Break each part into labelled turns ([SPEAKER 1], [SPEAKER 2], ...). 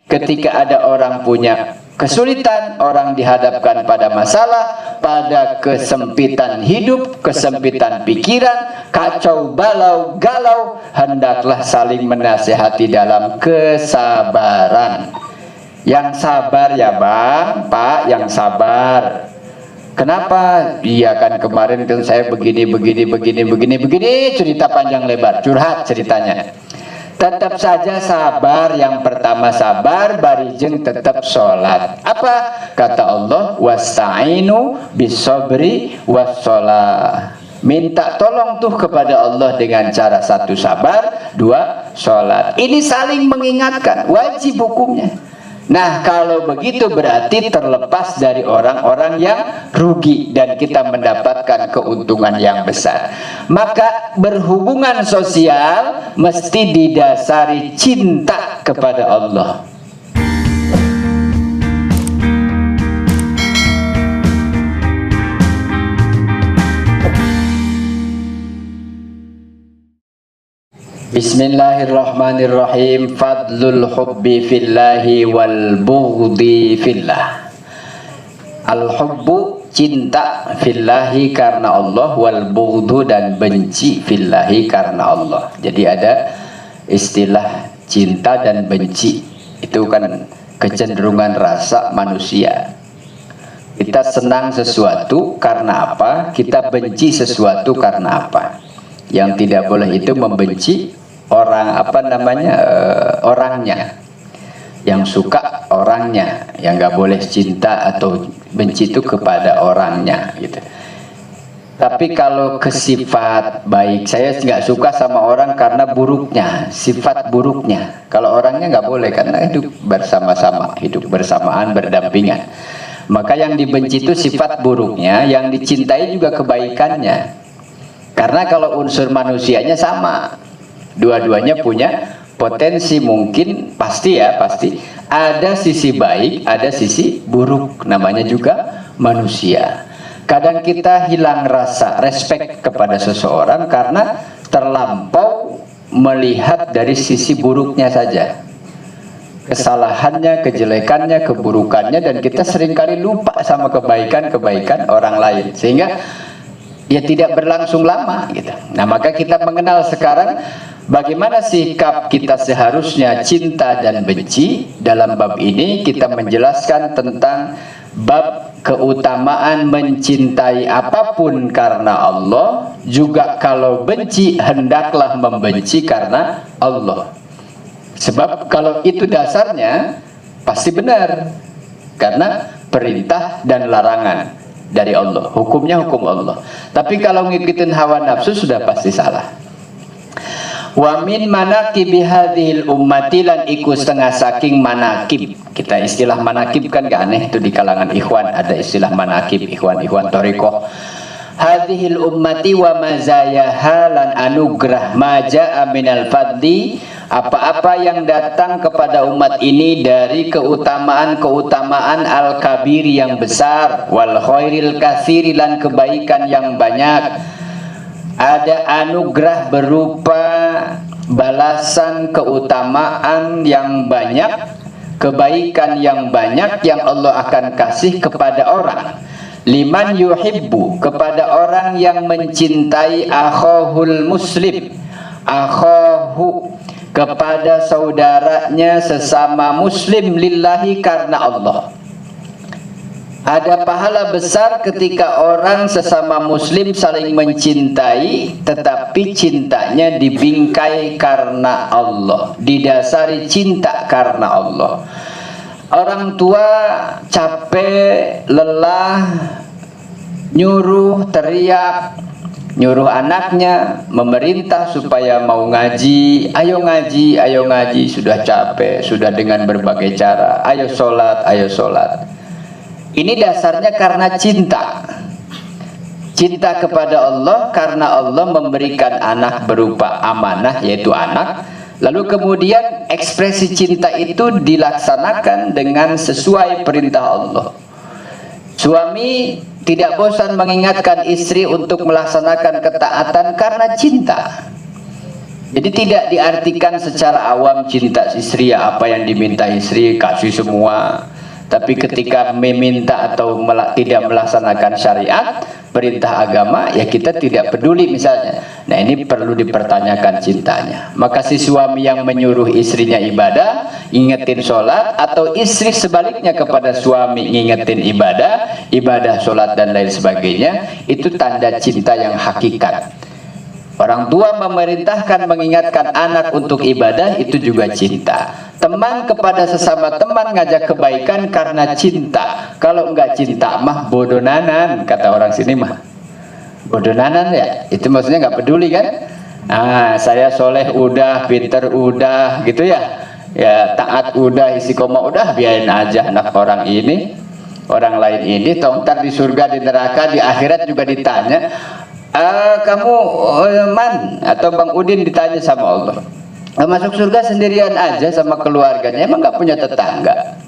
[SPEAKER 1] Ketika ada orang punya kesulitan, orang dihadapkan pada masalah, pada kesempitan hidup, kesempitan pikiran, kacau balau, galau, hendaklah saling menasihati dalam kesabaran. Yang sabar ya Bang, Pak, yang sabar. Kenapa? Iya kan kemarin kan saya begini, cerita panjang lebar, curhat ceritanya. Tetap saja sabar. Yang pertama sabar, barijeng tetap sholat. Apa? Kata Allah, wasta'inu bisobri wassalah. Minta tolong tuh kepada Allah dengan cara satu sabar, dua sholat. Ini saling mengingatkan, wajib hukumnya. Nah kalau begitu berarti terlepas dari orang-orang yang rugi dan kita mendapatkan keuntungan yang besar. Maka berhubungan sosial mesti didasari cinta kepada Allah. Bismillahirrahmanirrahim. Fadlul hubbi fillahi wal bughdi fillah. Al-hubbu cinta fillahi karena Allah, wal bughdu dan benci fillahi karena Allah. Jadi ada istilah cinta dan benci. Itu kan kecenderungan rasa manusia. Kita senang sesuatu karena apa? Kita benci sesuatu karena apa? Yang tidak boleh itu membenci orang orangnya, yang suka orangnya, yang nggak boleh cinta atau benci itu kepada orangnya gitu. Tapi kalau ke sifat baik, saya nggak suka sama orang karena buruknya, sifat buruknya. Kalau orangnya nggak boleh karena hidup bersama-sama, hidup bersamaan, berdampingan. Maka yang dibenci itu sifat buruknya, yang dicintai juga kebaikannya. Karena kalau unsur manusianya sama, dua-duanya punya potensi, mungkin pasti ada sisi baik, ada sisi buruk, namanya juga manusia. Kadang kita hilang rasa respect kepada seseorang karena terlampau melihat dari sisi buruknya saja, kesalahannya, kejelekannya, keburukannya, dan kita seringkali lupa sama kebaikan-kebaikan orang lain, sehingga ya tidak berlangsung lama gitu. Nah maka kita mengenal sekarang bagaimana sikap kita seharusnya cinta dan benci. Dalam bab ini kita menjelaskan tentang bab keutamaan mencintai apapun karena Allah, juga kalau benci hendaklah membenci karena Allah. Sebab kalau itu dasarnya pasti benar, karena perintah dan larangan dari Allah, hukumnya hukum Allah. Tapi kalau ngikutin hawa nafsu sudah pasti salah. Wa min manaqibi hadhil ummati, lan iku setengah saking manakib. Kita istilah manakib kan gak aneh, itu di kalangan ikhwan ada istilah manakib, ikhwan thariqah. Hadhil ummati wa mazayaha, lan anugerah maja'a minal fadli, apa-apa yang datang kepada umat ini dari keutamaan-keutamaan al-kabir yang besar, wal khairil katsiri, lan kebaikan yang banyak. Ada anugerah berupa balasan keutamaan yang banyak, kebaikan yang banyak yang Allah akan kasih kepada orang. Liman yuhibbu, kepada orang yang mencintai akhahul muslim, akhahu, kepada saudaranya sesama muslim, lillahi, karena Allah. Ada pahala besar ketika orang sesama muslim saling mencintai, tetapi cintanya dibingkai karena Allah, didasari cinta karena Allah. Orang tua capek, lelah, nyuruh, teriak, nyuruh anaknya, memerintah supaya mau ngaji, ayo ngaji, sudah capek, sudah dengan berbagai cara, ayo sholat, ayo sholat. Ini dasarnya karena cinta. Cinta kepada Allah karena Allah memberikan anak berupa amanah, yaitu anak. Lalu kemudian ekspresi cinta itu dilaksanakan dengan sesuai perintah Allah. Suami tidak bosan mengingatkan istri untuk melaksanakan ketaatan karena cinta. Jadi tidak diartikan secara awam cinta istri ya apa yang diminta istri kasih semua. Tapi ketika meminta atau tidak melaksanakan syariat, perintah agama, ya kita tidak peduli misalnya. Nah ini perlu dipertanyakan cintanya. Maka si suami yang menyuruh istrinya ibadah, ingetin sholat, atau istri sebaliknya kepada suami ngingetin ibadah sholat dan lain sebagainya, itu tanda cinta yang hakikat. Orang tua memerintahkan mengingatkan anak untuk ibadah, itu juga cinta. Teman kepada sesama teman ngajak kebaikan karena cinta. Kalau enggak cinta mah bodonanan, kata orang sini mah. Bodonanan ya, itu maksudnya nggak peduli kan? Saya soleh udah, pinter udah, gitu ya. Ya taat udah, istiqomah udah, biarin aja anak orang ini, orang lain ini. Ntar di surga, di neraka, di akhirat juga ditanya. Kamu Man atau Bang Udin ditanya sama Allah, masuk surga sendirian aja sama keluarganya, emang nggak punya tetangga?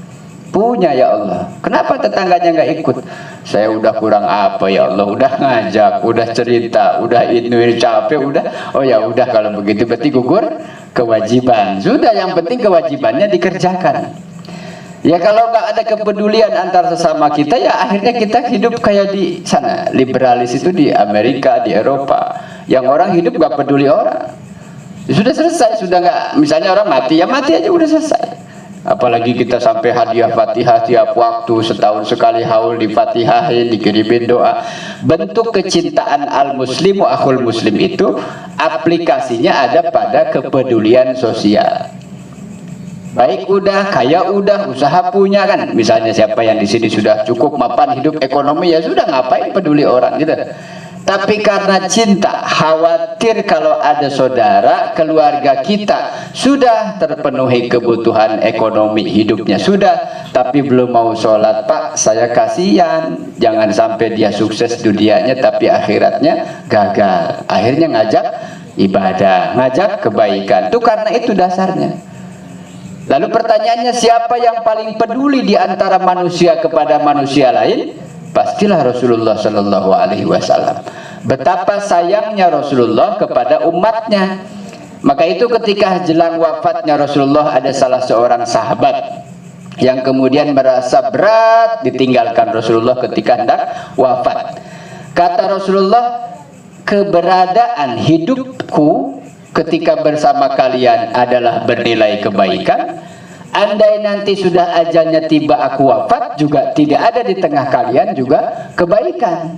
[SPEAKER 1] Punya ya Allah. Kenapa tetangganya nggak ikut? Saya udah kurang apa ya Allah? Udah ngajak, udah cerita, udah ini capek, udah. Oh ya udah kalau begitu berarti gugur kewajiban. Sudah, yang penting kewajibannya dikerjakan. Ya kalau nggak ada kepedulian antar sesama kita, ya akhirnya kita hidup kayak di sana. Liberalis itu di Amerika, di Eropa, yang orang hidup nggak peduli orang. Sudah selesai, sudah nggak, misalnya orang mati, ya mati aja udah selesai. Apalagi kita sampai hadiah Fatihah tiap waktu, setahun sekali haul di Fatihahin, dikirimin doa. Bentuk kecintaan al-muslimu akhul muslim itu aplikasinya ada pada kepedulian sosial. Baik udah, kaya udah, usaha punya kan. Misalnya siapa yang di sini sudah cukup mapan hidup ekonomi, ya sudah, ngapain peduli orang gitu. Tapi karena cinta, khawatir kalau ada saudara, keluarga kita sudah terpenuhi kebutuhan ekonomi hidupnya sudah, tapi belum mau sholat, Pak, saya kasihan. Jangan sampai dia sukses dunianya tapi akhiratnya gagal. Akhirnya ngajak ibadah, ngajak kebaikan. Itu karena itu dasarnya. Lalu pertanyaannya, siapa yang paling peduli di antara manusia kepada manusia lain? Pastilah Rasulullah Shallallahu Alaihi Wasallam. Betapa sayangnya Rasulullah kepada umatnya. Maka itu ketika jelang wafatnya Rasulullah, ada salah seorang sahabat yang kemudian merasa berat ditinggalkan Rasulullah ketika hendak wafat. Kata Rasulullah, keberadaan hidupku ketika bersama kalian adalah bernilai kebaikan. Andai nanti sudah ajalnya tiba aku wafat, juga tidak ada di tengah kalian juga kebaikan.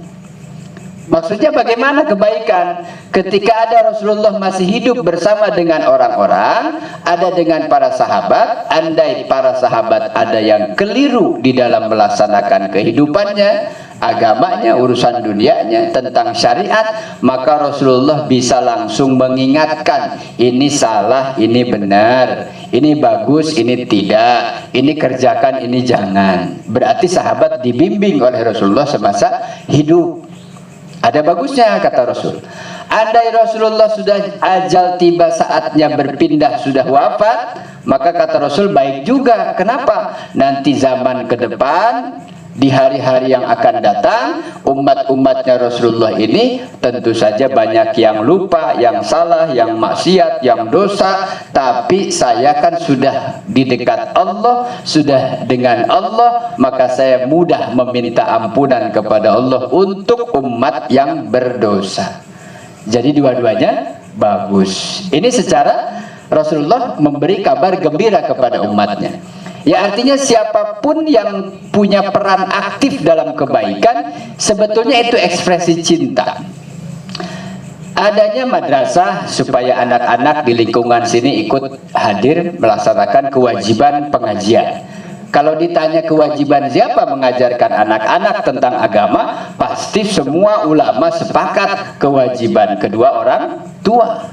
[SPEAKER 1] Maksudnya bagaimana kebaikan? Ketika ada Rasulullah masih hidup bersama dengan orang-orang, ada dengan para sahabat, andai para sahabat ada yang keliru di dalam melaksanakan kehidupannya, agamanya, urusan dunianya, tentang syariat, maka Rasulullah bisa langsung mengingatkan, ini salah, ini benar, ini bagus, ini tidak, ini kerjakan, ini jangan. Berarti sahabat dibimbing oleh Rasulullah semasa hidup. Ada bagusnya, kata Rasul. Andai Rasulullah sudah ajal tiba saatnya berpindah, sudah wafat, maka kata Rasul baik juga. Kenapa? Nanti zaman ke depan, di hari-hari yang akan datang, umat-umatnya Rasulullah ini tentu saja banyak yang lupa, yang salah, yang maksiat, yang dosa. Tapi saya kan sudah di dekat Allah, sudah dengan Allah, maka saya mudah meminta ampunan kepada Allah untuk umat yang berdosa. Jadi dua-duanya bagus. Ini secara Rasulullah memberi kabar gembira kepada umatnya. Ya artinya siapapun yang punya peran aktif dalam kebaikan, sebetulnya itu ekspresi cinta. Adanya madrasah supaya anak-anak di lingkungan sini ikut hadir melaksanakan kewajiban pengajian. Kalau ditanya kewajiban siapa mengajarkan anak-anak tentang agama, pasti semua ulama sepakat kewajiban kedua orang tua.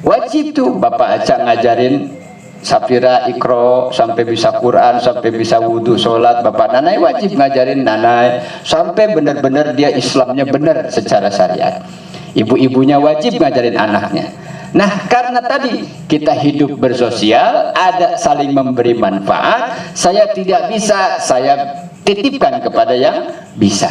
[SPEAKER 1] Wajib tuh Bapak Acak ngajarin Safira Ikro sampai bisa Quran, sampai bisa wudhu, sholat. Bapak Nanai wajib ngajarin Nanai sampai benar-benar dia Islamnya benar secara syariat. Ibu-ibunya wajib ngajarin anaknya. Nah karena tadi kita hidup bersosial, ada saling memberi manfaat. Saya tidak bisa, saya titipkan kepada yang bisa.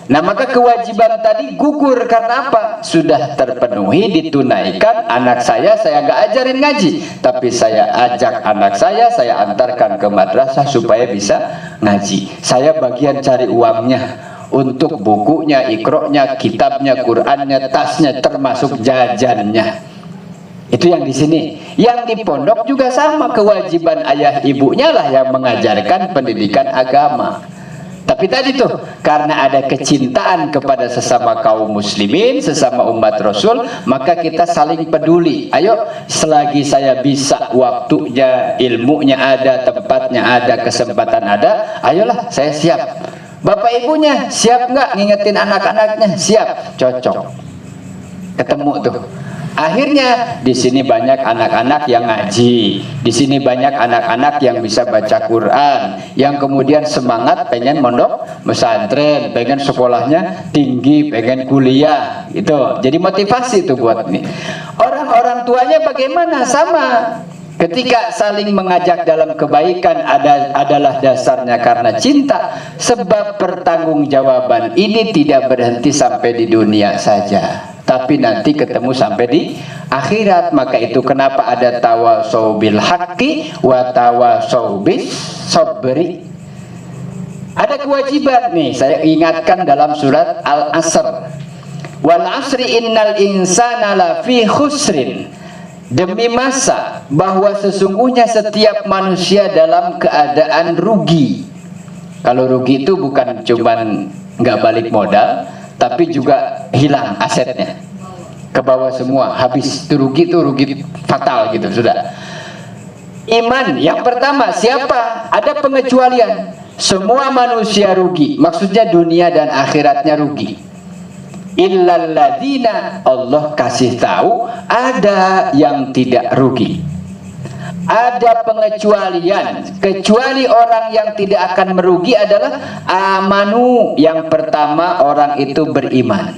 [SPEAKER 1] Nah, maka kewajiban tadi gugur karena apa? Sudah terpenuhi, ditunaikan. Anak saya nggak ajarin ngaji, tapi saya ajak anak saya antarkan ke madrasah supaya bisa ngaji. Saya bagian cari uangnya untuk bukunya, ikroknya, kitabnya, Qurannya, tasnya, termasuk jajannya. Itu yang di sini. Yang di pondok juga sama, kewajiban ayah ibunya lah yang mengajarkan pendidikan agama. Tapi tadi tuh, karena ada kecintaan kepada sesama kaum muslimin, sesama umat Rasul, maka kita saling peduli. Ayo, selagi saya bisa, waktunya, ilmunya ada, tempatnya ada, kesempatan ada, ayolah saya siap. Bapak ibunya siap nggak ngingetin anak-anaknya? Siap, cocok. Ketemu tuh. Akhirnya di sini banyak anak-anak yang ngaji, di sini banyak anak-anak yang bisa baca Quran, yang kemudian semangat pengen mondok pesantren, pengen sekolahnya tinggi, pengen kuliah, gitu. Jadi motivasi itu buat nih. Orang-orang tuanya bagaimana? Sama. Ketika saling mengajak dalam kebaikan adalah dasarnya karena cinta. Sebab pertanggungjawaban ini tidak berhenti sampai di dunia saja, tapi nanti ketemu sampai di akhirat. Maka itu kenapa ada tawasau bil haqqi wa tawasau bis sabri. Ada kewajiban nih, saya ingatkan dalam surat Al-Asr. Wal asri innal insana lafi khusrin. Demi masa bahwa sesungguhnya setiap manusia dalam keadaan rugi. Kalau rugi itu bukan cuman nggak balik modal, tapi juga hilang asetnya, ke bawah semua, habis. Itu rugi fatal gitu sudah. Iman yang pertama siapa? Ada pengecualian. Semua manusia rugi, maksudnya dunia dan akhiratnya rugi. Illalladzina, Allah kasih tahu ada yang tidak rugi. Ada pengecualian, kecuali orang yang tidak akan merugi adalah amanu. Yang pertama, orang itu beriman.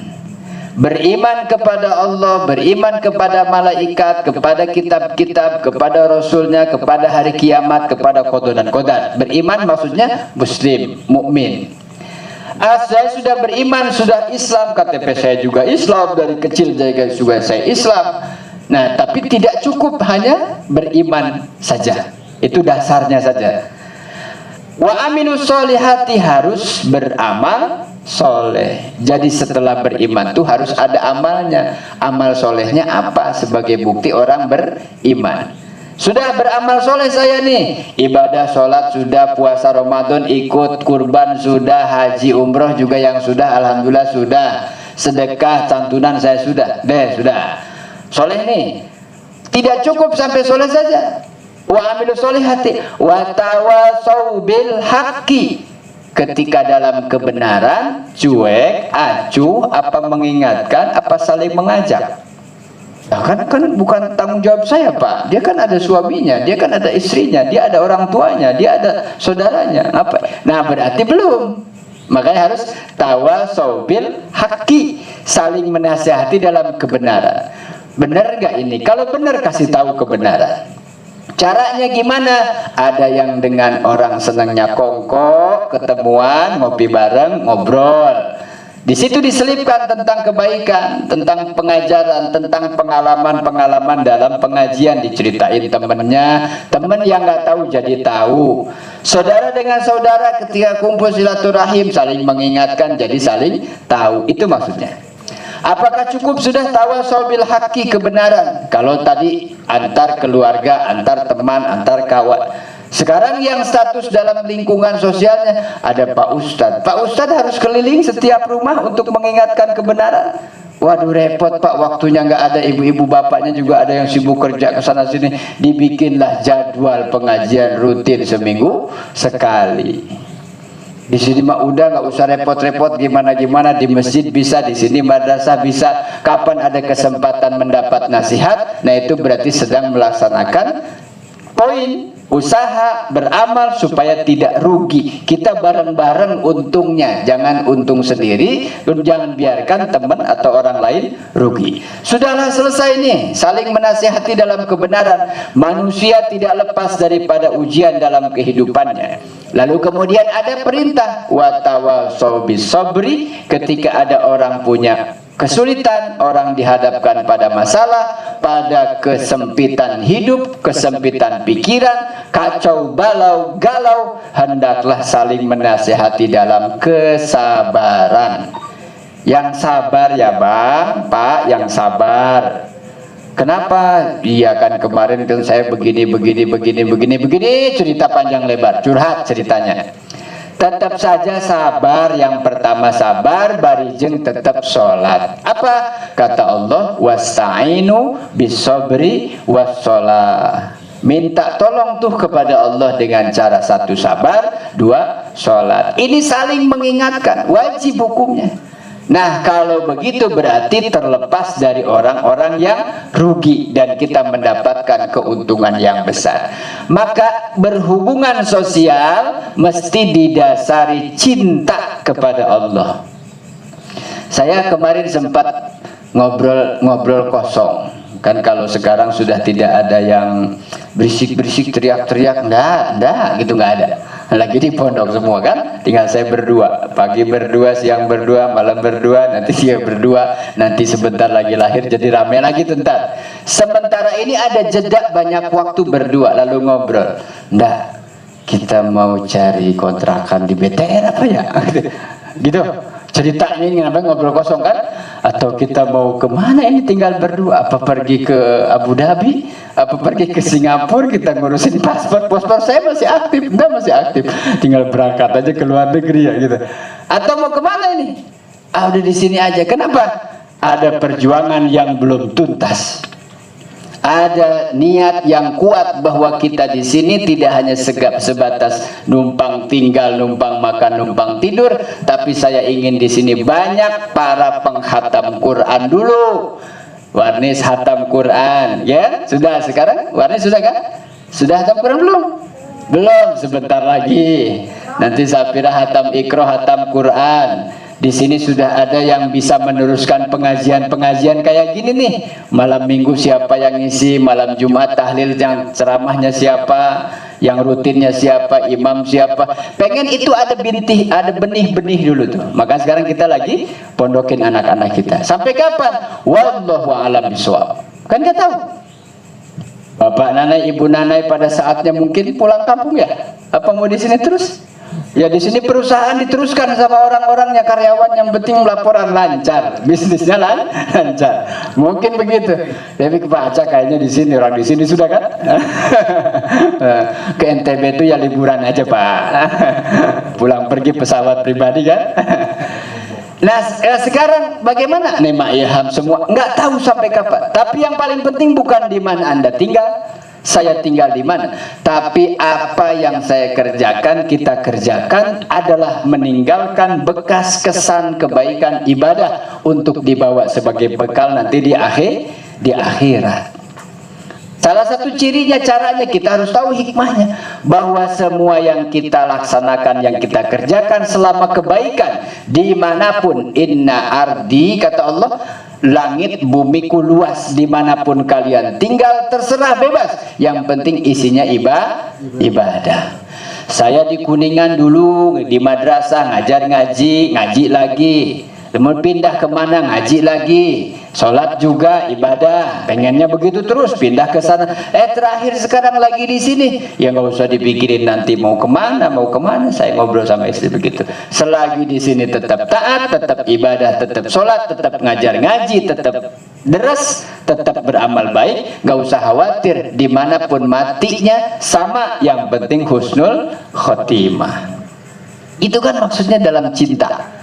[SPEAKER 1] Beriman kepada Allah, beriman kepada malaikat, kepada kitab-kitab, kepada Rasulnya, kepada hari kiamat, kepada qada dan qadar. Beriman maksudnya muslim, mukmin. Saya sudah beriman, sudah Islam, KTP saya juga Islam, dari kecil juga saya Islam. Nah, tapi tidak cukup hanya beriman saja. Itu dasarnya saja. Wa aminus solihati, harus beramal soleh. Jadi setelah beriman itu harus ada amalnya. Amal solehnya apa? Sebagai bukti orang beriman. Sudah beramal soleh saya nih, ibadah sholat sudah, puasa Ramadan ikut, kurban sudah, haji umroh juga yang sudah, alhamdulillah sudah, sedekah santunan saya sudah, sudah soleh nih. Tidak cukup sampai soleh saja. Wa amilu solihati wa tawasau bil haqqi. Ketika dalam kebenaran cuek, acuh, apa mengingatkan, apa saling mengajak. Nah, kan bukan tanggung jawab saya, Pak. Dia kan ada suaminya, dia kan ada istrinya, dia ada orang tuanya, dia ada saudaranya. Apa? Nah, berarti belum. Makanya harus tawasau bil haqqi, saling menasihati dalam kebenaran. Benar nggak ini? Kalau benar kasih tahu kebenaran. Caranya gimana? Ada yang dengan orang senangnya kongko, ketemuan, ngopi bareng, ngobrol. Di situ diselipkan tentang kebaikan, tentang pengajaran, tentang pengalaman-pengalaman dalam pengajian, diceritain temennya, temen yang nggak tahu jadi tahu. Saudara dengan saudara ketika kumpul silaturahim saling mengingatkan, jadi saling tahu. Itu maksudnya. Apakah cukup sudah tawasau bil haqqi, kebenaran? Kalau tadi antar keluarga, antar teman, antar kawan. Sekarang yang status dalam lingkungan sosialnya ada Pak Ustadz. Pak Ustadz harus keliling setiap rumah untuk mengingatkan kebenaran. Waduh, repot Pak, waktunya nggak ada. Ibu-ibu bapaknya juga ada yang sibuk kerja ke sana sini. Dibikinlah jadwal pengajian rutin seminggu sekali. Di sini mah udah nggak usah repot-repot gimana-gimana, di masjid bisa, di sini madrasah bisa. Kapan ada kesempatan mendapat nasihat, nah itu berarti sedang melaksanakan poin usaha beramal supaya tidak rugi. Kita bareng-bareng untungnya, jangan untung sendiri, dan jangan biarkan teman atau orang lain rugi. Sudahlah, selesai nih, saling menasihati dalam kebenaran. Manusia tidak lepas daripada ujian dalam kehidupannya. Lalu kemudian ada perintah watawasau bisabri, ketika ada orang punya kesulitan, orang dihadapkan pada masalah, pada kesempitan hidup, kesempitan pikiran, kacau balau galau, hendaklah saling menasihati dalam kesabaran. Yang sabar ya Bang, Pak, yang sabar. Kenapa? Iya kan kemarin kan saya begini, cerita panjang lebar, curhat ceritanya. Tetap saja sabar. Yang pertama sabar, barijeng tetap sholat. Apa? Kata Allah, wasta'inu bisobri wassolah. Minta tolong tuh kepada Allah dengan cara satu sabar, dua sholat. Ini saling mengingatkan, wajib hukumnya. Nah kalau begitu berarti terlepas dari orang-orang yang rugi dan kita mendapatkan keuntungan yang besar. Maka berhubungan sosial mesti didasari cinta kepada Allah. Saya kemarin sempat ngobrol kosong. Kan kalau sekarang sudah tidak ada yang berisik-berisik, teriak-teriak, enggak gitu, enggak ada. Lagi di pondok semua kan, tinggal saya berdua, pagi berdua, siang berdua, malam berdua, nanti siang berdua, nanti sebentar lagi lahir jadi rame lagi tentar. Sementara ini ada jeda banyak waktu berdua, lalu ngobrol. Enggak, kita mau cari kontrakan di BTR apa ya? Gitu. Ceritanya ini kenapa ngobrol kosong kan? Atau kita mau kemana ini tinggal berdua? Apa pergi ke Abu Dhabi? Apa pergi ke Singapura? Kita ngurusin paspor saya masih aktif, enggak masih aktif. Tinggal berangkat aja ke luar negeri ya gitu. Atau mau kemana ini? Ah udah di sini aja. Kenapa? Ada perjuangan yang belum tuntas. Ada niat yang kuat bahwa kita di sini tidak hanya sebatas numpang tinggal, numpang makan, numpang tidur, tapi saya ingin di sini banyak para penghatam Quran dulu. Warnis hatam Quran, ya sudah sekarang? Warnis sudah kan? Sudah hatam Quran belum? Belum, sebentar lagi. Nanti Safira hatam Iqra, hatam Quran. Di sini sudah ada yang bisa meneruskan pengajian-pengajian kayak gini nih. Malam minggu siapa yang ngisi, malam Jumat tahlil yang ceramahnya siapa, yang rutinnya siapa, imam siapa. Pengen itu ada benih-benih dulu tuh. Maka sekarang kita lagi pondokin anak-anak kita. Sampai kapan? Wallahu a'lam bishawab. Kan nggak tahu. Bapak Nanai, Ibu Nanai pada saatnya mungkin pulang kampung ya. Apa mau di sini terus? Ya di sini perusahaan diteruskan sama orang-orangnya, karyawan, yang penting laporan lancar, bisnisnya lancar. Mungkin begitu. Tapi kebaca kayaknya di sini, orang di sini sudah kan? Ke NTB itu ya liburan aja Pak. Pulang pergi pesawat pribadi kan? Nah sekarang bagaimana? Nema Ilham semua nggak tahu sampai kapan. Tapi yang paling penting bukan di mana Anda tinggal, saya tinggal di mana, tapi apa yang saya kerjakan, kita kerjakan adalah meninggalkan bekas kesan kebaikan ibadah untuk dibawa sebagai bekal nanti di akhirat. Salah satu cirinya, caranya kita harus tahu hikmahnya, bahwa semua yang kita laksanakan, yang kita kerjakan selama kebaikan dimanapun, inna ardi, kata Allah, langit bumiku luas, dimanapun kalian tinggal terserah bebas, yang penting isinya ibadah. Saya di Kuningan dulu di madrasah ngajar ngaji lagi, kemudian pindah kemana ngaji lagi, sholat juga ibadah, pengennya begitu terus, pindah ke sana. Terakhir sekarang lagi di sini, ya nggak usah dipikirin nanti mau kemana. Saya ngobrol sama istri begitu. Selagi di sini tetap taat, tetap ibadah, tetap sholat, tetap ngajar ngaji, tetap deres, tetap beramal baik, nggak usah khawatir dimanapun matinya sama. Yang penting husnul khotimah. Itu kan maksudnya dalam cinta.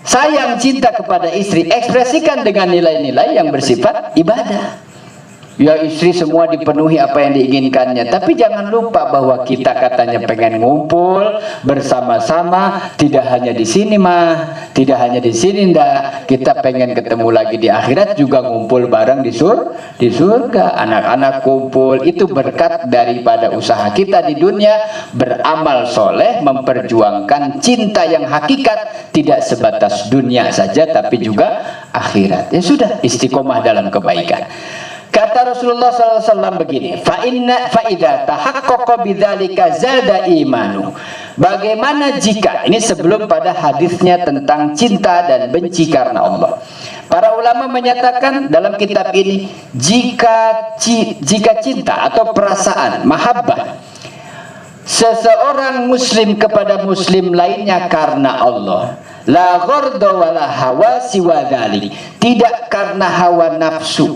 [SPEAKER 1] Sayang cinta kepada istri, ekspresikan dengan nilai-nilai yang bersifat ibadah. Ya istri semua dipenuhi apa yang diinginkannya, tapi jangan lupa bahwa kita katanya pengen ngumpul bersama-sama, tidak hanya di sini mah, tidak hanya di sini ndak, kita pengen ketemu lagi di akhirat juga, ngumpul bareng di surga, anak-anak kumpul. Itu berkat daripada usaha kita di dunia, beramal soleh, memperjuangkan cinta yang hakikat, tidak sebatas dunia saja tapi juga akhirat. Ya sudah, istiqomah dalam kebaikan. Kata Rasulullah SAW begini, fa idza tahaqqaqa bidzalika zada imanu. Bagaimana jika, ini sebelum pada hadisnya tentang cinta dan benci karena Allah. Para ulama menyatakan dalam kitab ini, jika cinta atau perasaan mahabbah seseorang muslim kepada muslim lainnya karena Allah, la gharda wala hawa siwa dzalik, tidak karena hawa nafsu.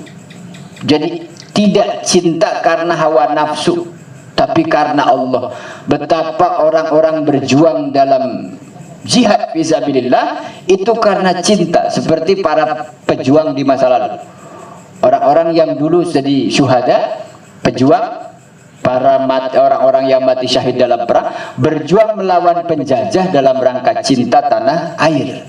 [SPEAKER 1] Jadi tidak cinta karena hawa nafsu, tapi karena Allah. Betapa orang-orang berjuang dalam jihad fisabilillah itu karena cinta, seperti para pejuang di masa lalu. Orang-orang yang dulu jadi syuhada, pejuang, para orang-orang yang mati syahid dalam perang, berjuang melawan penjajah dalam rangka cinta tanah air.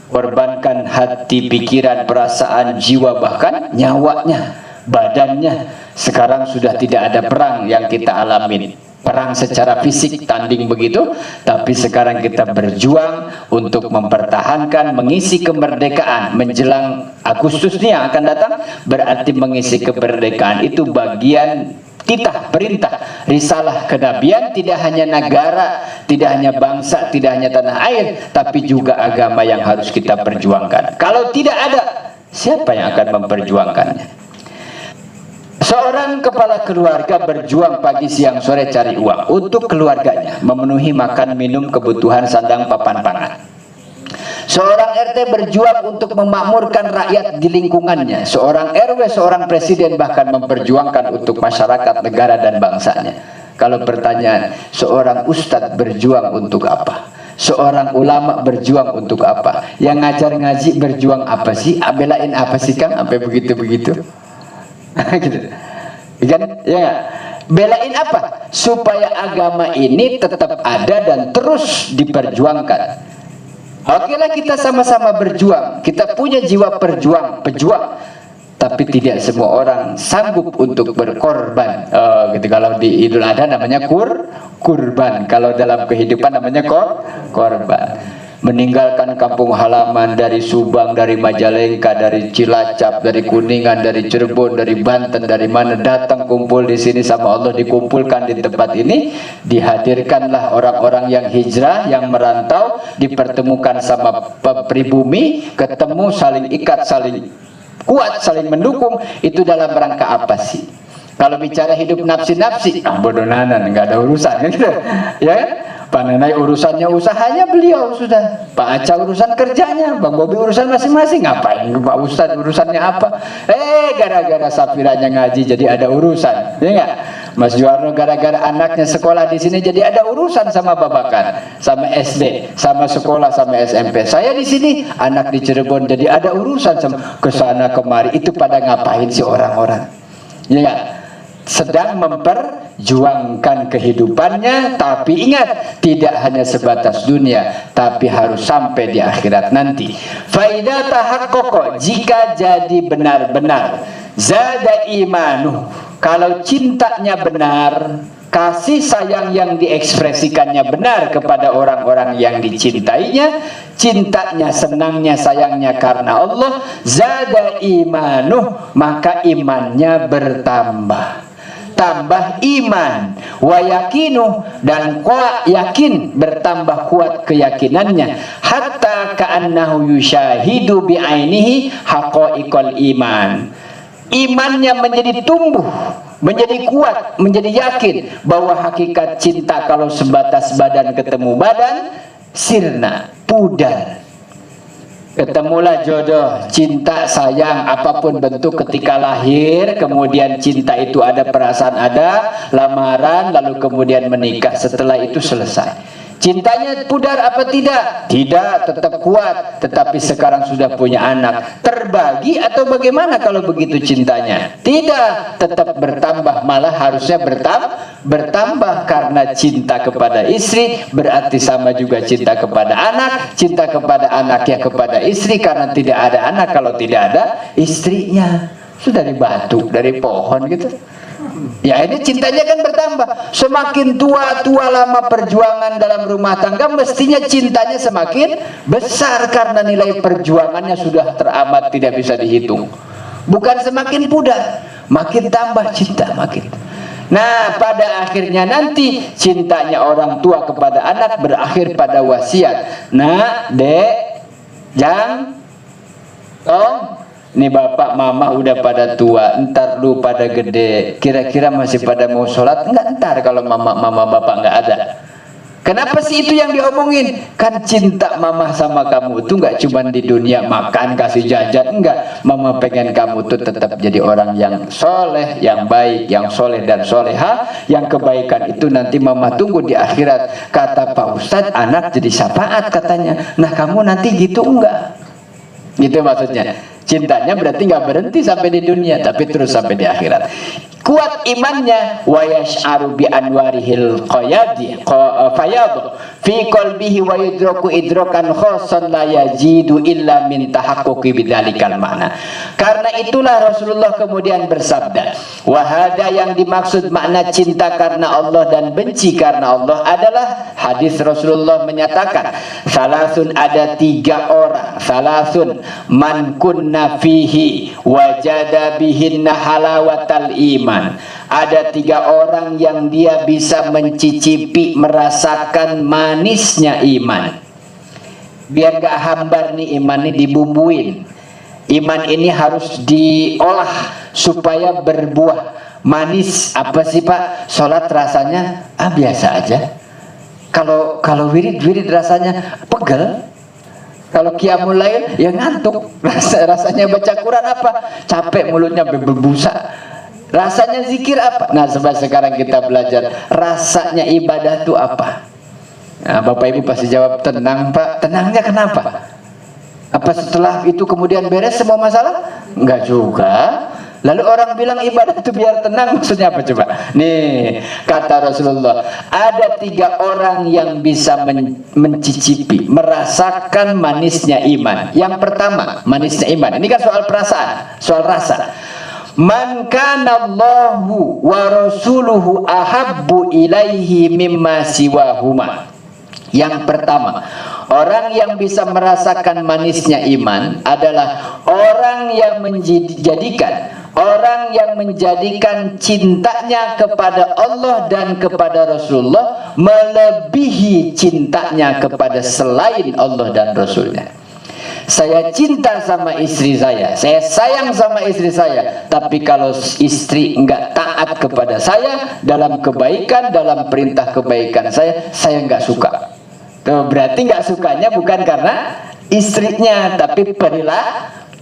[SPEAKER 1] Korbankan hati, pikiran, perasaan, jiwa, bahkan nyawanya, badannya. Sekarang sudah tidak ada perang yang kita alamin, perang secara fisik, tanding begitu, tapi sekarang kita berjuang untuk mempertahankan, mengisi kemerdekaan menjelang Agustus ini yang akan datang. Berarti mengisi kemerdekaan itu bagian titah, perintah, risalah kenabian, tidak hanya negara, tidak hanya bangsa, tidak hanya tanah air, tapi juga agama yang harus kita perjuangkan. Kalau tidak ada, siapa yang akan memperjuangkannya? Seorang kepala keluarga berjuang pagi siang sore cari uang untuk keluarganya, memenuhi makan minum kebutuhan sandang papan pangan. Seorang RT berjuang untuk memakmurkan rakyat di lingkungannya. Seorang RW, seorang presiden bahkan memperjuangkan untuk masyarakat, negara dan bangsanya. Kalau pertanyaan, seorang ustadz berjuang untuk apa? Seorang ulama berjuang untuk apa? Yang ngajar ngaji berjuang apa sih? Belain apa sih Kang? Sampai begitu-begitu. Gitu. Kan? Ya gak? Belain apa? Supaya agama ini tetap ada dan terus diperjuangkan. Okelah, kita sama-sama berjuang, kita punya jiwa pejuang, tapi tidak semua orang sanggup untuk berkorban. Gitu. Kalau di Idul Adha namanya kurban, kalau dalam kehidupan namanya korban. Meninggalkan kampung halaman dari Subang, dari Majalengka, dari Cilacap, dari Kuningan, dari Cirebon, dari Banten, dari mana datang kumpul di sini sama Allah, dikumpulkan di tempat ini, dihadirkanlah orang-orang yang hijrah, yang merantau, dipertemukan sama pribumi, ketemu, saling ikat, saling kuat, saling mendukung. Itu dalam rangka apa sih? Kalau bicara hidup nafsi-nafsi, bodonanan, nggak ada urusan, gitu, ya. Pak Nenai urusannya usahanya beliau sudah, Pak Aca urusan kerjanya, Bang Bobi urusan masing-masing. Ngapain Pak Ustadz urusannya apa? Gara-gara Safiranya ngaji jadi ada urusan, ya enggak? Mas Juwarno gara-gara anaknya sekolah di sini jadi ada urusan sama babakan, sama SD, sama sekolah, sama SMP. Saya di sini, anak di Cirebon jadi ada urusan sama kesana kemari. Itu pada ngapain sih orang-orang? Ya enggak? Sedang memperjuangkan kehidupannya, tapi ingat, tidak hanya sebatas dunia, tapi harus sampai di akhirat nanti. Faida tahaqqaqa, jika jadi benar-benar, zada imanu, kalau cintanya benar, kasih sayang yang diekspresikannya benar kepada orang-orang yang dicintainya, cintanya, senangnya, sayangnya karena Allah, zada imanu, maka imannya bertambah. Tambah iman, wa yakinu, dan kuat yakin, bertambah kuat keyakinannya, hatta ka'annahu yushahidu bi'ainihi haqa'iqal iman. Imannya menjadi tumbuh, menjadi kuat, menjadi yakin bahwa hakikat cinta kalau sebatas badan ketemu badan, sirna, pudar. Ketemulah jodoh, cinta, sayang, apapun bentuk ketika lahir, kemudian cinta itu ada, perasaan ada, lamaran, lalu kemudian menikah, setelah itu selesai. Cintanya pudar apa tidak? Tidak, tetap kuat, tetapi sekarang sudah punya anak. Terbagi atau bagaimana kalau begitu cintanya? Tidak, tetap bertambah, malah harusnya bertambah karena cinta kepada istri, berarti sama juga cinta kepada anak, cinta kepada anak ya kepada istri, karena tidak ada anak kalau tidak ada istrinya. Sudah dari batu, dari pohon gitu. Ya ini cintanya kan bertambah. Semakin tua lama perjuangan dalam rumah tangga, mestinya cintanya semakin besar karena nilai perjuangannya sudah teramat tidak bisa dihitung. Bukan semakin pudar, makin tambah cinta makin. Nah, pada akhirnya nanti cintanya orang tua kepada anak berakhir pada wasiat. Nah, dek, jang, tong, nih bapak mama udah pada tua, ntar lu pada gede, kira-kira masih pada mau sholat? Enggak, ntar kalau mama bapak nggak ada. Kenapa sih itu yang diomongin? Kan cinta mama sama kamu itu nggak cuma di dunia makan, kasih jajan, enggak. Mama pengen kamu tuh tetap jadi orang yang soleh, yang baik, yang soleh dan soleha. Yang kebaikan itu nanti mama tunggu di akhirat. Kata Pak Ustadz, anak jadi syafaat katanya. Nah kamu nanti gitu enggak? Gitu maksudnya. Cintanya berarti nggak berhenti sampai di dunia, tapi terus sampai di akhirat. Kuat imannya, wa yash'aru bi anwarihil qayadi fayad fi qalbihi wa yudraku idrakan khassan la yajidu illa min tahaqquqi bidzalikal makna. Karena itulah Rasulullah kemudian bersabda, wahada yang dimaksud makna cinta karena Allah dan benci karena Allah adalah hadis Rasulullah menyatakan, salasun, ada 3 orang, salasun man kunna fihi wajada bihinna halawatal iman. Ada 3 orang yang dia bisa mencicipi, merasakan manisnya iman. Biar gak hambar nih iman ini, dibumbuin. Iman ini harus diolah supaya berbuah manis. Apa sih Pak? Sholat rasanya biasa aja. Kalau wirid rasanya pegel. Kalau qiyamul lail ya ngantuk. Rasanya baca Quran apa? Capek, mulutnya berbusa. Rasanya zikir apa? Nah, sekarang kita belajar rasanya ibadah itu apa. Nah, Bapak Ibu pasti jawab tenang Pak. Tenangnya kenapa? Apa setelah itu kemudian beres semua masalah? Enggak juga. Lalu orang bilang ibadah itu biar tenang, maksudnya apa coba? Nih, kata Rasulullah, ada 3 orang yang bisa mencicipi, merasakan manisnya iman. Yang pertama, manisnya iman. Ini kan soal perasaan, soal rasa. Man kana Allahu wa rasuluhu ahabbu ilaihi mimma siwahuma. Yang pertama, orang yang bisa merasakan manisnya iman adalah orang yang menjadikan cintanya kepada Allah dan kepada Rasulullah melebihi cintanya kepada selain Allah dan Rasulnya. Saya cinta sama istri saya sayang sama istri saya, tapi kalau istri enggak taat kepada saya dalam kebaikan, dalam perintah kebaikan saya enggak suka. Tuh, berarti enggak sukanya bukan karena istrinya, tapi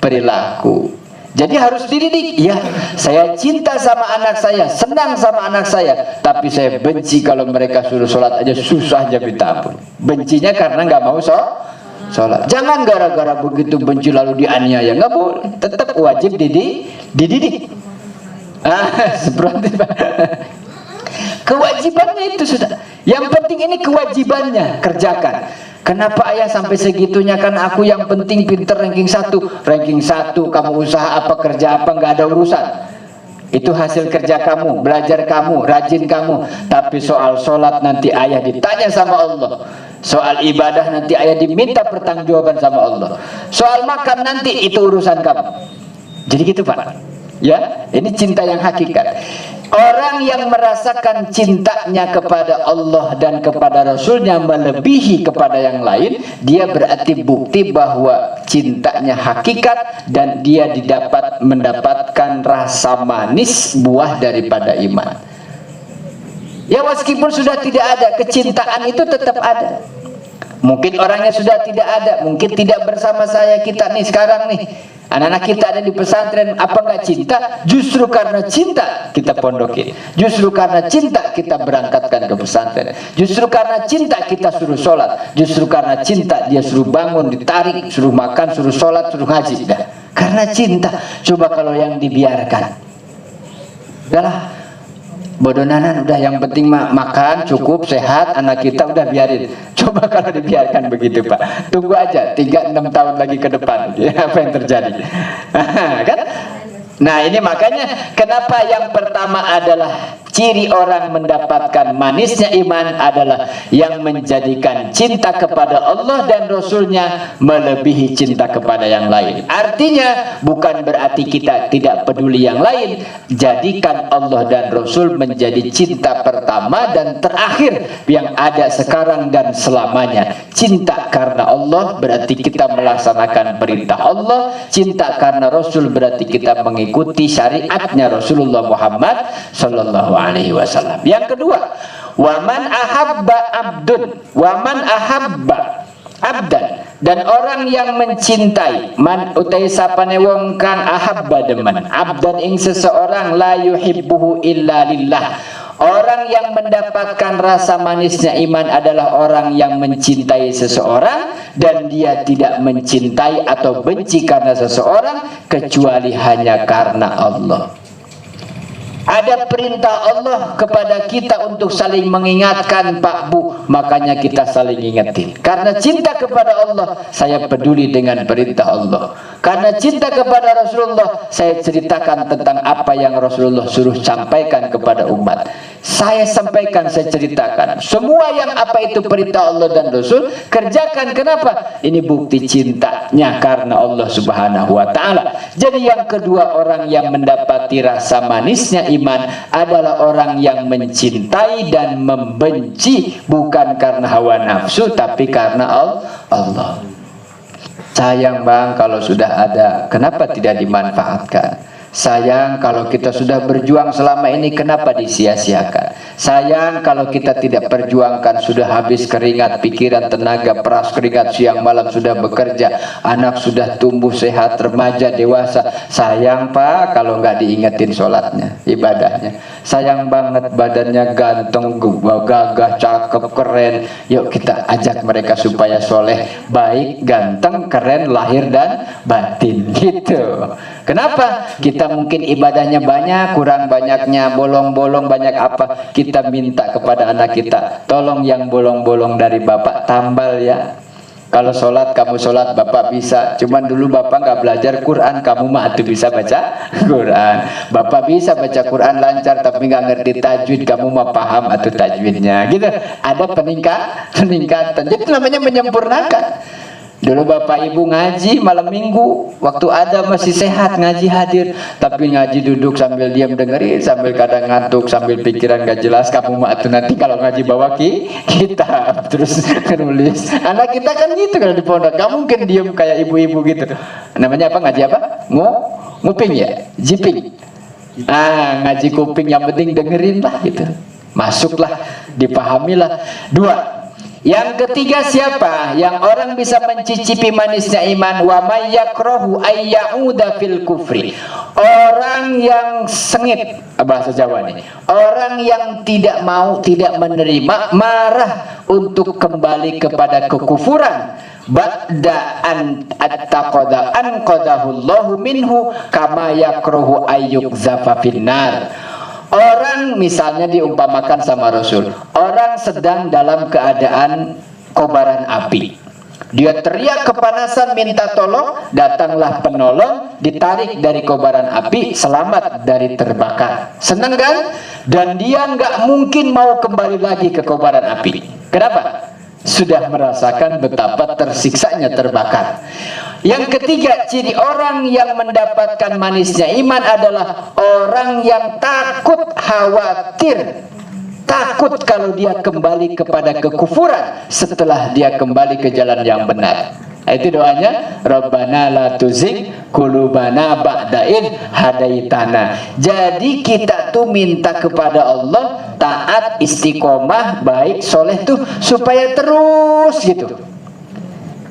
[SPEAKER 1] perilaku. Jadi harus dididik. Ya, saya cinta sama anak saya, senang sama anak saya, tapi saya benci kalau mereka suruh sholat aja susah aja minta ampun. Bencinya karena nggak mau sholat. Jangan gara-gara begitu benci lalu dianiaya, nggak boleh. Tetap wajib dididik. Seperti kewajibannya itu sudah. Yang penting ini kewajibannya kerjakan. Kenapa ayah sampai segitunya? Kan aku yang penting pinter ranking 1. Ranking 1 kamu usaha apa, kerja apa, nggak ada urusan. Itu hasil kerja kamu, belajar kamu, rajin kamu. Tapi soal sholat nanti ayah ditanya sama Allah. Soal ibadah nanti ayah diminta pertanggungjawaban sama Allah. Soal makan nanti itu urusan kamu. Jadi gitu Pak. Ya, ini cinta yang hakikat. Orang yang merasakan cintanya kepada Allah dan kepada Rasulnya melebihi kepada yang lain, dia berarti bukti bahwa cintanya hakikat dan dia mendapatkan rasa manis buah daripada iman. Ya, meskipun sudah tidak ada, kecintaan itu tetap ada. Mungkin orangnya sudah tidak ada, mungkin tidak bersama kita nih sekarang nih. Anak-anak kita ada di pesantren, apa nggak cinta? Justru karena cinta kita pondokin. Justru karena cinta kita berangkatkan ke pesantren. Justru karena cinta kita suruh sholat. Justru karena cinta dia suruh bangun, ditarik, suruh makan, suruh sholat, suruh ngaji. Dah. Karena cinta. Coba kalau yang dibiarkan. Udahlah. Bodonanan udah, yang penting makan cukup sehat, anak kita udah biarin. Coba kalau dibiarkan begitu Pak, tunggu aja 3-6 tahun lagi ke depan, ya, apa yang terjadi? Kan Nah ini makanya kenapa yang pertama adalah ciri orang mendapatkan manisnya iman adalah yang menjadikan cinta kepada Allah dan Rasulnya melebihi cinta kepada yang lain. Artinya bukan berarti kita tidak peduli yang lain. Jadikan Allah dan Rasul menjadi cinta pertama dan terakhir yang ada sekarang dan selamanya. Cinta karena Allah berarti kita melaksanakan perintah Allah. Cinta karena Rasul berarti kita mengikuti syariatnya Rasulullah Muhammad sallallahu alaihi wasallam. Yang kedua, waman ahabba abdan, dan orang yang mencintai man utai sapane wong kang ahabba demen abdan ing seseorang la yuhibbuhu illa lillah. Orang yang mendapatkan rasa manisnya iman adalah orang yang mencintai seseorang dan dia tidak mencintai atau benci karena seseorang kecuali hanya karena Allah. Ada perintah Allah kepada kita untuk saling mengingatkan, Pak Bu, makanya kita saling ingetin. Karena cinta kepada Allah, saya peduli dengan perintah Allah. Karena cinta kepada Rasulullah, saya ceritakan tentang apa yang Rasulullah suruh sampaikan kepada umat. Saya sampaikan, saya ceritakan. Semua yang apa itu perintah Allah dan Rasul, kerjakan. Kenapa? Ini bukti cintanya karena Allah Subhanahu wa Ta'ala. Jadi yang kedua, orang yang mendapati rasa manisnya iman adalah orang yang mencintai dan membenci bukan karena hawa nafsu tapi karena Allah. Sayang bang kalau sudah ada, kenapa tidak dimanfaatkan? Sayang kalau kita sudah berjuang selama ini, kenapa disia-siakan? Sayang kalau kita tidak perjuangkan, sudah habis keringat, pikiran, tenaga, peras keringat, siang malam sudah bekerja, anak sudah tumbuh sehat, remaja, dewasa. Sayang Pak kalau nggak diingetin sholatnya, ibadahnya. Sayang banget badannya ganteng, gagah, cakep, keren. Yuk kita ajak mereka supaya soleh, baik, ganteng, keren, lahir dan batin gitu. Kenapa? Kita mungkin ibadahnya banyak, kurang banyaknya bolong-bolong banyak apa, kita minta kepada anak kita, tolong yang bolong-bolong dari bapak tambal ya. Kalau sholat kamu sholat bapak bisa, cuman dulu bapak nggak belajar Quran, kamu mah tuh bisa baca Quran. Bapak bisa baca Quran lancar tapi nggak ngerti tajwid, kamu mah paham atau tajwidnya gitu. Ada peningkatan. Jadi itu namanya menyempurnakan. Dulu bapak ibu ngaji malam minggu, waktu ada masih sehat ngaji hadir, tapi ngaji duduk sambil diam dengerin, sambil kadang ngantuk, sambil pikiran gak jelas. Kamu mah tuh nanti kalau ngaji bawa kitab terus nulis. Anak kita kan gitu kalau di pondok, gak mungkin diam kayak ibu-ibu gitu. Namanya apa, ngaji apa? Nguping ya, jiping. Ngaji kuping, yang penting dengerin lah gitu. Masuklah, dipahamilah. Dua. Yang ketiga siapa? Yang orang bisa mencicipi manisnya iman. Wa may yakrahu ayyauda fil kufri. Orang yang sengit, bahasa Jawa nih. Orang yang tidak mau, tidak menerima, marah untuk kembali kepada kekufuran. Ba'da an attaqada an qadahullahu minhu kama yakrahu ayyukzafa finnar. Orang misalnya diumpamakan sama Rasul, orang sedang dalam keadaan kobaran api, dia teriak kepanasan minta tolong, datanglah penolong, ditarik dari kobaran api, selamat dari terbakar. Senang kan? Dan dia nggak mungkin mau kembali lagi ke kobaran api. Kenapa? Sudah merasakan betapa tersiksanya terbakar. Yang ketiga, ciri orang yang mendapatkan manisnya iman adalah orang yang takut, khawatir, takut kalau dia kembali kepada kekufuran setelah dia kembali ke jalan yang benar. Itu doanya, Rabbana la tuzigh qulubana ba'da idh hadaitana. Jadi kita tuh minta kepada Allah taat, istiqomah, baik, soleh tuh supaya terus gitu.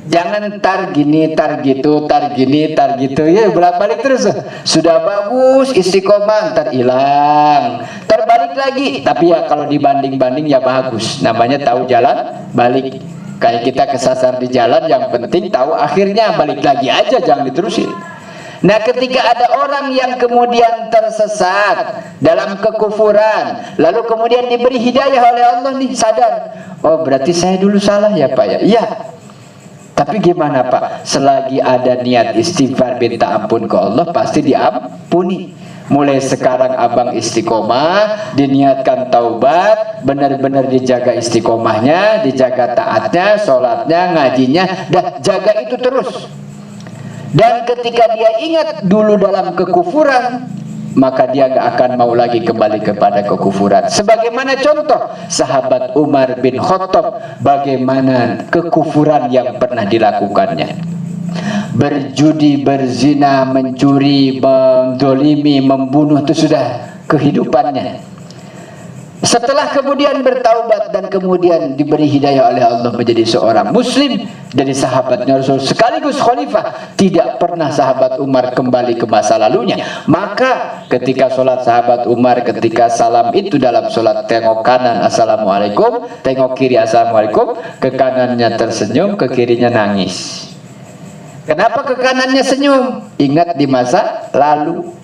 [SPEAKER 1] Jangan tar gini, tar gitu, tar gini, tar gitu. Ya bolak-balik terus. Sudah bagus istiqomah, ntar hilang, terbalik lagi. Tapi ya kalau dibanding-banding ya bagus. Namanya tahu jalan balik. Kayak kita kesasar di jalan, yang penting tahu akhirnya, balik lagi aja, jangan diterusin. Nah ketika ada orang yang kemudian tersesat dalam kekufuran, lalu kemudian diberi hidayah oleh Allah nih, sadar, oh berarti saya dulu salah ya Pak ya. Iya. Tapi gimana Pak? Selagi ada niat istighfar minta ampun ke Allah, pasti diampuni. Mulai sekarang abang istiqomah, diniatkan taubat, benar-benar dijaga istiqomahnya, dijaga taatnya, sholatnya, ngajinya, dah jaga itu terus. Dan ketika dia ingat dulu dalam kekufuran, maka dia gak akan mau lagi kembali kepada kekufuran. Sebagaimana contoh sahabat Umar bin Khattab, bagaimana kekufuran yang pernah dilakukannya. Berjudi, berzina, mencuri, mendolimi, membunuh, itu sudah kehidupannya. Setelah kemudian bertaubat dan kemudian diberi hidayah oleh Allah menjadi seorang muslim, dari sahabatnya Rasul sekaligus khalifah, tidak pernah sahabat Umar kembali ke masa lalunya. Maka ketika sholat sahabat Umar, ketika salam itu dalam sholat, tengok kanan assalamualaikum, tengok kiri assalamualaikum, ke kanannya tersenyum, ke kirinya nangis. Kenapa ke kanannya senyum? Ingat di masa lalu.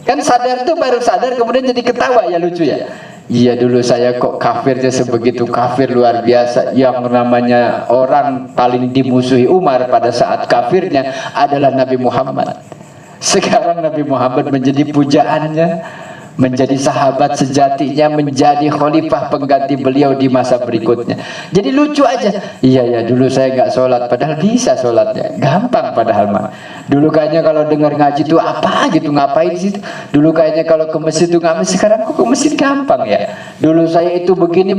[SPEAKER 1] Kan sadar tuh, baru sadar kemudian jadi ketawa, ya lucu ya. Iya, dulu saya kok kafirnya sebegitu kafir luar biasa. Yang namanya orang paling dimusuhi Umar pada saat kafirnya adalah Nabi Muhammad. Sekarang Nabi Muhammad menjadi pujaannya, menjadi sahabat sejatinya, menjadi khalifah pengganti beliau di masa berikutnya. Jadi lucu aja. Iya ya, dulu saya nggak sholat, padahal bisa sholatnya, gampang padahal mah. Dulu kayaknya kalau dengar ngaji itu apa gitu, ngapain sih? Dulu kayaknya kalau ke masjid itu nggak, sekarang kok ke masjid gampang ya. Dulu saya itu begini.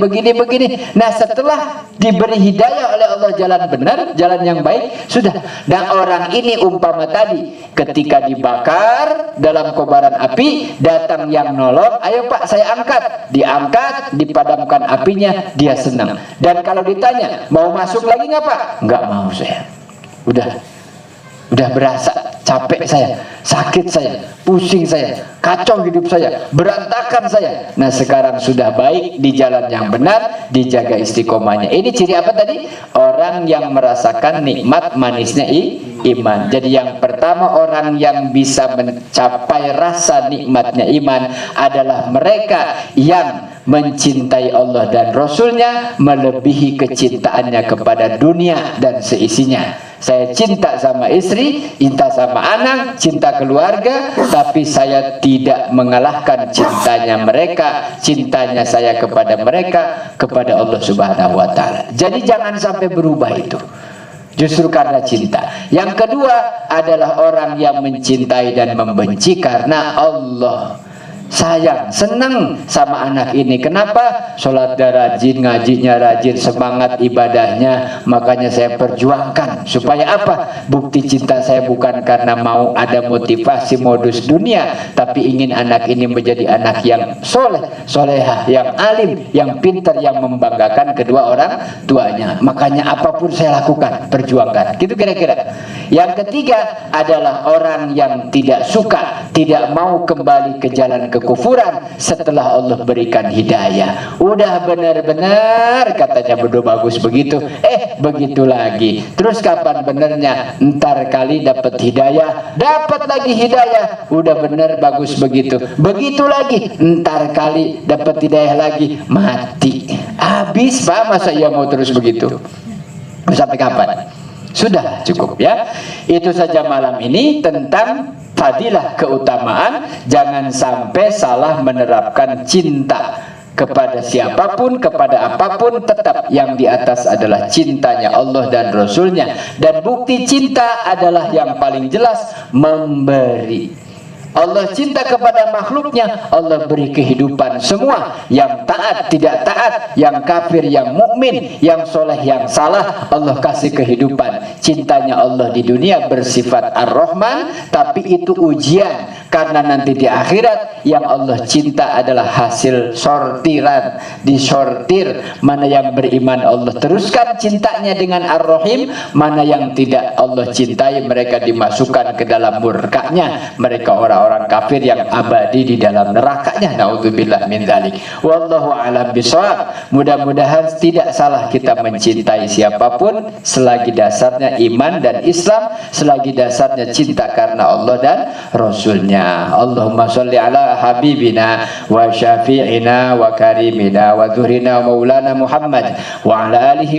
[SPEAKER 1] Nah, setelah diberi hidayah oleh Allah jalan benar, jalan yang baik, sudah. Nah, orang ini umpama tadi ketika dibakar dalam kobaran api, datang yang nolong, ayo Pak saya angkat, diangkat, dipadamkan apinya, dia senang. Dan kalau ditanya mau masuk lagi nggak Pak? Nggak mau saya. Udah berasa capek saya, sakit saya, pusing saya, kacau hidup saya, berantakan saya. Nah, sekarang sudah baik, di jalan yang benar, dijaga istiqomahnya. Ini ciri apa tadi? Orang yang merasakan nikmat manisnya iman. Jadi yang pertama, orang yang bisa mencapai rasa nikmatnya iman adalah mereka yang mencintai Allah dan Rasulnya melebihi kecintaannya kepada dunia dan seisinya. Saya cinta sama istri, cinta sama anak, cinta keluarga, tapi saya tidak mengalahkan cintanya mereka, cintanya saya kepada mereka, kepada Allah Subhanahu wa Ta'ala. Jadi jangan sampai berubah itu, justru karena cinta. Yang kedua adalah orang yang mencintai dan membenci karena Allah sayang, senang sama anak ini. Kenapa? Sholatnya rajin, ngajinya rajin, semangat ibadahnya, makanya saya perjuangkan. Supaya apa? Bukti cinta saya bukan karena mau ada motivasi modus dunia, tapi ingin anak ini menjadi anak yang soleh, solehah, yang alim, yang pintar, yang membanggakan kedua orang tuanya. Makanya apapun saya lakukan, perjuangkan. Gitu kira-kira. Yang ketiga adalah orang yang tidak suka, tidak mau kembali ke jalan kekufuran setelah Allah berikan hidayah. Udah benar-benar katanya berdoa bagus begitu, begitu lagi. Terus kapan benernya? Ntar kali dapat hidayah, dapat lagi hidayah, udah benar bagus begitu. Begitu lagi, ntar kali dapat hidayah lagi, mati. Habis Pak, masa ia mau terus begitu? Sampai kapan? Sudah cukup ya. Itu saja malam ini tentang fadilah, keutamaan. Jangan sampai salah menerapkan cinta kepada siapapun, kepada apapun. Tetap yang di atas adalah cintanya Allah dan Rasulnya. Dan bukti cinta adalah yang paling jelas, memberi. Allah cinta kepada makhluknya, Allah beri kehidupan semua. Yang taat, tidak taat, yang kafir, yang mukmin, yang soleh, yang salah, Allah kasih kehidupan. Cintanya Allah di dunia bersifat Ar-Rahman, tapi itu ujian. Karena nanti di akhirat yang Allah cinta adalah hasil sortiran, disortir. Mana yang beriman Allah teruskan cintanya dengan Ar-Rahim, mana yang tidak Allah cintai, mereka dimasukkan ke dalam murkanya. Mereka orang kafir yang abadi di dalam nerakanya. Naudzubillah min dzalik. Wallahu a'lam bishawab. Mudah-mudahan tidak salah kita mencintai siapapun selagi dasarnya iman dan Islam, selagi dasarnya cinta karena Allah dan Rasulnya. Allahumma sholli ala habibina wa syafi'ina wa karimina wa dhuhrina maulana Muhammad wa ala alihi